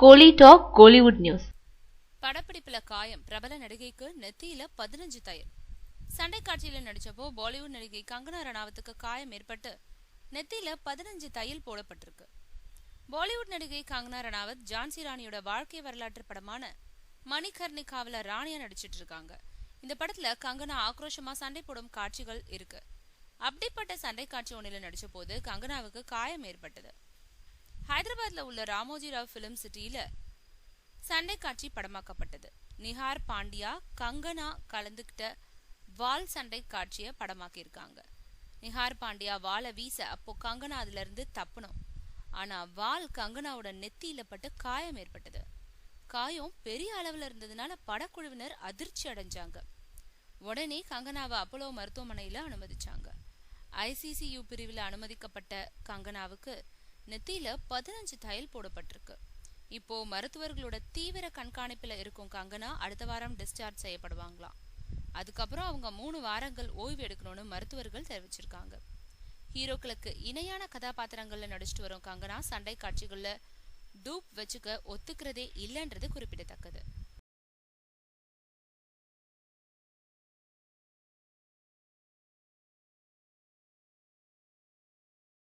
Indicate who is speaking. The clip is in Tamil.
Speaker 1: கோலி டாக் கோலிவுட் நியூஸ்.
Speaker 2: படப்பிடிப்புல காயம், பிரபல நடிகைக்கு நெத்தியில 15 தையல். சண்டை காட்சியில நடிச்சப்போ பாலிவுட் நடிகை கங்கனா ரணாவத்துக்கு காயம் ஏற்பட்டு நெத்தியில 15 தையல் போடப்பட்டிருக்கு. பாலிவுட் நடிகை கங்கனா ரணாவத் ஜான்சி ராணியோட வாழ்க்கை வரலாற்று படமான மணிகர்ணிகாவில ராணியா நடிச்சிட்டு இருக்காங்க. இந்த படத்துல கங்கனா ஆக்ரோஷமா சண்டை போடும் காட்சிகள் இருக்கு. அப்படிப்பட்ட சண்டை காட்சி ஒன்றில நடிச்ச போது கங்கனாவுக்கு காயம் ஏற்பட்டது. ஹைதராபாத்ல உள்ள ராமோஜி ராவ் பிலிம் சிட்டியில சண்டை காட்சி படமாக்கப்பட்டது. நிஹார் பாண்டியா கங்கனா கலந்துகிட்ட வால் சண்டை காட்சிய படமாக்கியிருக்காங்க. நிஹார் பாண்டியா வாளை வீச அப்போ கங்கனா அதுல இருந்து தப்பணும். ஆனா வால் கங்கனாவோட நெத்தியில பட்டு காயம் ஏற்பட்டது. காயம் பெரிய அளவுல இருந்ததுனால படக்குழுவினர் அதிர்ச்சி அடைஞ்சாங்க. உடனே கங்கனாவை அப்போலோ மருத்துவமனையில அனுமதிச்சாங்க. ICCU பிரிவில் அனுமதிக்கப்பட்ட கங்கனாவுக்கு நெத்தியில 15 தையல் போடப்பட்டிருக்கு. இப்போ மருத்துவர்களோட தீவிர கண்காணிப்புல இருக்கும் கங்கனா அடுத்த வாரம் டிஸ்சார்ஜ் செய்யப்படுவாங்களாம். அதுக்கப்புறம் அவங்க 3 வாரங்கள் ஓய்வு எடுக்கணும்னு மருத்துவர்கள் தெரிவிச்சிருக்காங்க. ஹீரோக்களுக்கு இணையான கதாபாத்திரங்கள்ல நடிச்சிட்டு வரும் கங்கனா சண்டை காட்சிகள்ல டூப் வச்சுக்க ஒத்துக்கிறதே இல்லைன்றது குறிப்பிடத்தக்கது.